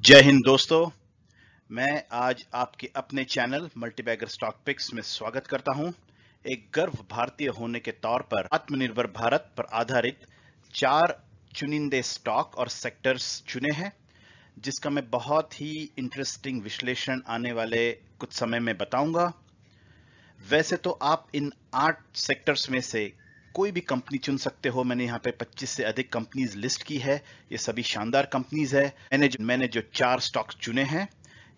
जय हिंद दोस्तों। मैं आज आपके अपने चैनल मल्टीबैगर स्टॉक पिक्स में स्वागत करता हूं। एक गर्व भारतीय होने के तौर पर आत्मनिर्भर भारत पर आधारित 4 चुनिंदे स्टॉक और सेक्टर्स चुने हैं, जिसका मैं बहुत ही इंटरेस्टिंग विश्लेषण आने वाले कुछ समय में बताऊंगा। वैसे तो आप इन 8 सेक्टर्स में से कोई भी कंपनी चुन सकते हो। मैंने यहाँ पे 25 से अधिक कंपनीज लिस्ट की है। ये सभी शानदार कंपनीज है। मैंने जो 4 स्टॉक्स चुने हैं,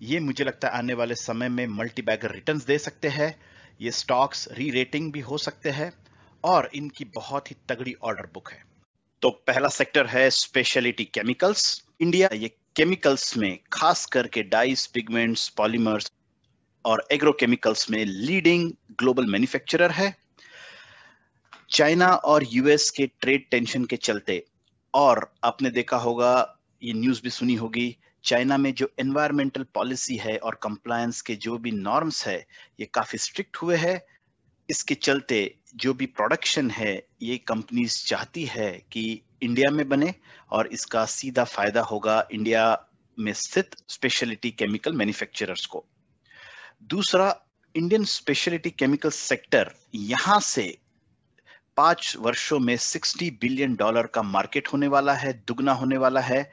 ये मुझे लगता है आने वाले समय में मल्टी बैगर रिटर्न्स दे सकते हैं। ये स्टॉक्स री रेटिंग भी हो सकते हैं और इनकी बहुत ही तगड़ी ऑर्डर बुक है। तो पहला सेक्टर है स्पेशलिटी केमिकल्स। इंडिया ये केमिकल्स में खास करके डाइस, पिगमेंट्स, पॉलीमर्स और एग्रोकेमिकल्स में लीडिंग ग्लोबल मैन्युफैक्चरर है। चाइना और यूएस के ट्रेड टेंशन के चलते, और आपने देखा होगा, ये न्यूज़ भी सुनी होगी, चाइना में जो एनवायरमेंटल पॉलिसी है और कंप्लायंस के जो भी नॉर्म्स है, ये काफी स्ट्रिक्ट हुए हैं। इसके चलते जो भी प्रोडक्शन है, ये कंपनीज चाहती है कि इंडिया में बने और इसका सीधा फायदा होगा इंडिया में स्थित स्पेशलिटी केमिकल मैन्युफैक्चरर्स को। दूसरा, इंडियन स्पेशलिटी केमिकल सेक्टर यहां से 5 वर्षों में $60 बिलियन का मार्केट होने वाला है, दुगना होने वाला है।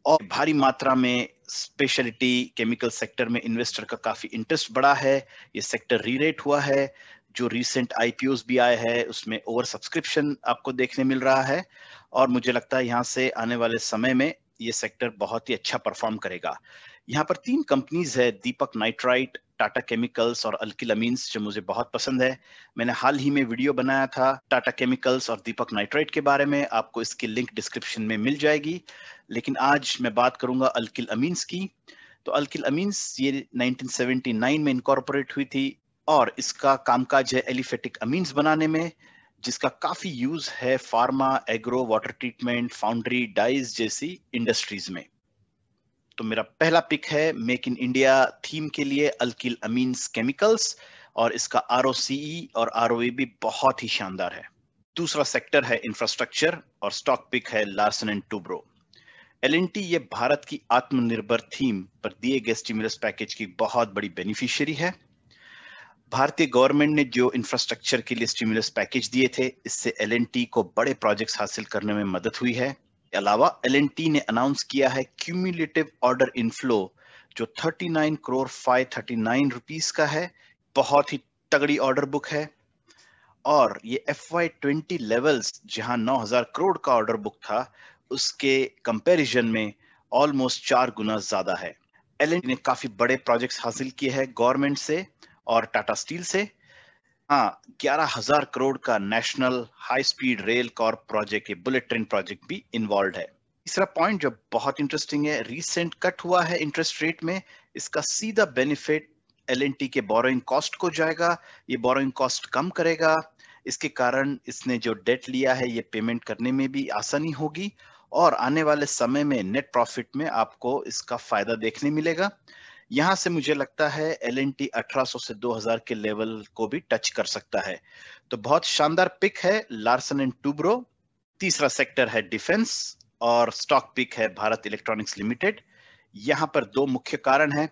और भारी मात्रा में स्पेशलिटी केमिकल सेक्टर में इन्वेस्टर का काफी इंटरेस्ट बढ़ा है। ये सेक्टर रीरेट हुआ है। जो रिसेंट आईपीओस भी आए हैं, उसमें ओवर सब्सक्रिप्शन आपको देखने मिल रहा है और मुझे लगता है यहाँ से आने वाले समय में ये सेक्टर बहुत ही अच्छा परफॉर्म करेगा। यहाँ पर 3 कंपनीज है, दीपक नाइट्राइट, टाटा केमिकल्स और अल्किल अमीन्स, जो मुझे बहुत पसंद है। मैंने हाल ही में वीडियो बनाया था टाटा केमिकल्स और दीपक नाइट्राइट के बारे में, आपको इसकी लिंक डिस्क्रिप्शन में मिल जाएगी। लेकिन आज मैं बात करूंगा अल्किल अमीन्स की। तो अल्किल अमीन्स ये 1979 में इनकॉर्पोरेट हुई थी और इसका कामकाज है एलिफेटिक अमीन्स बनाने में, जिसका काफी यूज है pharma, agro, water treatment, foundry, dyes जैसी इंडस्ट्रीज में। तो मेरा पहला पिक है मेक इन इंडिया थीम के लिए अल्किल अमीन्स केमिकल्स, और इसका आरओसीई और आरओई भी बहुत ही शानदार है। दूसरा सेक्टर है इंफ्रास्ट्रक्चर और स्टॉक पिक है लार्सन एंड टूब्रो। एलएनटी ये भारत की आत्मनिर्भर थीम पर दिए गए स्टिमुलस पैकेज की बहुत बड़ी बेनिफिशियरी है। भारतीय गवर्नमेंट ने जो इंफ्रास्ट्रक्चर के लिए स्टिमुलस पैकेज दिए थे, इससे एलएनटी को बड़े प्रोजेक्ट्स हासिल करने में मदद हुई है। अलावा एलएनटी ने अनाउंस किया है क्यूमुलेटिव ऑर्डर इनफ्लो जो 39 करोड़ 539 रुपीस का है। बहुत ही तगड़ी ऑर्डर बुक है और ये FY20 लेवल्स जहां 9,000 करोड़ का ऑर्डर बुक था, उसके कंपैरिजन में ऑलमोस्ट 4 गुना ज्यादा है। एलएनटी ने काफी बड़े प्रोजेक्ट्स हासिल किए हैं गवर्नमेंट से और टाटा स्टील से। हाँ, 11,000 करोड़ का national high speed rail Corp project, ये बुलेट ट्रेन प्रोजेक्ट भी इन्वॉल्व है। तीसरा पॉइंट जो बहुत इंटरेस्टिंग है, रिसेंट कट हुआ है इंटरेस्ट रेट में। इसका सीधा बेनिफिट एलएनटी के बोरोइंग कॉस्ट को जाएगा। ये बोरोइंग कॉस्ट कम करेगा। इसके कारण इसने जो डेट लिया है, ये पेमेंट करने में भी आसानी होगी और आने वाले समय में नेट प्रॉफिट में आपको इसका फायदा देखने मिलेगा। यहां से मुझे लगता है एलएनटी 1800 से 2000 के लेवल को भी टच कर सकता है। तो बहुत शानदार पिक है लार्सन एंड टूब्रो। तीसरा सेक्टर है डिफेंस और स्टॉक पिक है भारत इलेक्ट्रॉनिक्स लिमिटेड। यहां पर 2 मुख्य कारण हैं।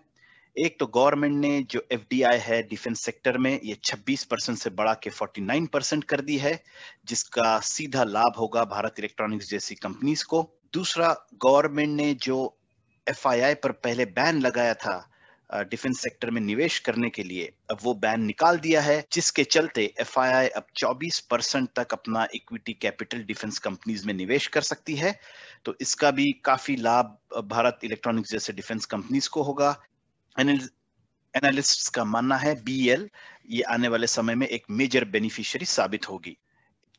एक तो गवर्नमेंट ने जो एफडीआई है डिफेंस सेक्टर में, ये 26% से बढ़ा के 49% कर दी है, जिसका सीधा लाभ होगा भारत इलेक्ट्रॉनिक्स जैसी कंपनीज को। दूसरा, गवर्नमेंट ने जो एफआईआई पर पहले बैन लगाया था डिफेंस सेक्टर में निवेश करने के लिए, अब वो बैन निकाल दिया है, जिसके चलते एफआईआई अब 24% तक अपना इक्विटी कैपिटल डिफेंस कंपनीज में निवेश कर सकती है। तो इसका भी काफी लाभ भारत इलेक्ट्रॉनिक्स जैसे डिफेंस कंपनीज को होगा। एनालिस्ट्स का मानना है बीएल ये आने वाले समय में एक मेजर बेनिफिशियरी साबित होगी।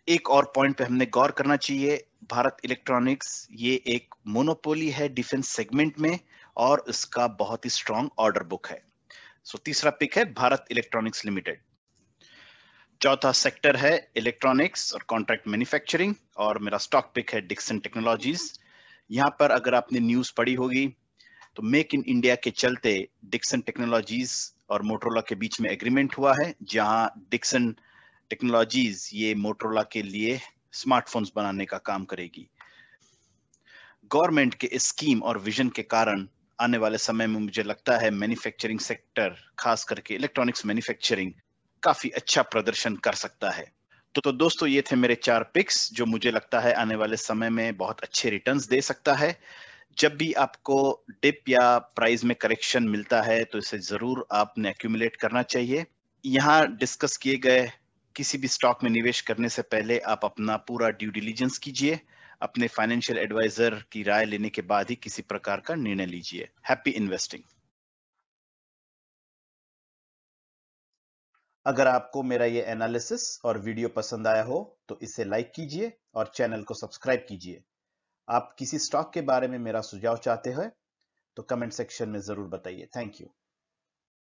एक और पॉइंट पे हमने गौर करना चाहिए, भारत इलेक्ट्रॉनिक्स ये एक मोनोपोली है डिफेंस सेगमेंट में और इसका बहुत ही स्ट्रॉन्ग ऑर्डर बुक है। सो तीसरा पिक है भारत इलेक्ट्रॉनिक्स लिमिटेड। चौथा सेक्टर है इलेक्ट्रॉनिक्स और कॉन्ट्रैक्ट मैन्युफैक्चरिंग और मेरा स्टॉक पिक है डिक्सन टेक्नोलॉजीज। यहाँ पर अगर आपने न्यूज पढ़ी होगी, तो मेक इन इंडिया के चलते डिक्सन टेक्नोलॉजीज और मोटरोला के बीच में एग्रीमेंट हुआ है, जहां डिक्सन टेक्नोलॉजीज ये मोटरोला के लिए स्मार्टफोन्स बनाने का काम करेगी। गवर्नमेंट के इस स्कीम और विजन के कारण आने वाले समय में मुझे लगता है मैन्युफैक्चरिंग सेक्टर, खास करके इलेक्ट्रॉनिक्स मैन्युफैक्चरिंग, काफी अच्छा प्रदर्शन कर सकता है। तो दोस्तों, ये थे मेरे 4 पिक्स जो मुझे लगता है आने वाले समय में बहुत अच्छे रिटर्न्स दे सकता है। जब भी आपको डिप या प्राइस में करेक्शन मिलता है तो इसे जरूर आपने एक्यूमुलेट करना चाहिए। यहाँ डिस्कस किए गए किसी भी स्टॉक में निवेश करने से पहले आप अपना पूरा ड्यू डिलिजेंस कीजिए। अपने फाइनेंशियल एडवाइजर की राय लेने के बाद ही किसी प्रकार का निर्णय लीजिए। Happy investing. अगर आपको मेरा ये एनालिसिस और वीडियो पसंद आया हो तो इसे लाइक कीजिए और चैनल को सब्सक्राइब कीजिए। आप किसी स्टॉक के बारे में मेरा सुझाव चाहते हैं तो कमेंट सेक्शन में जरूर बताइए। Thank you.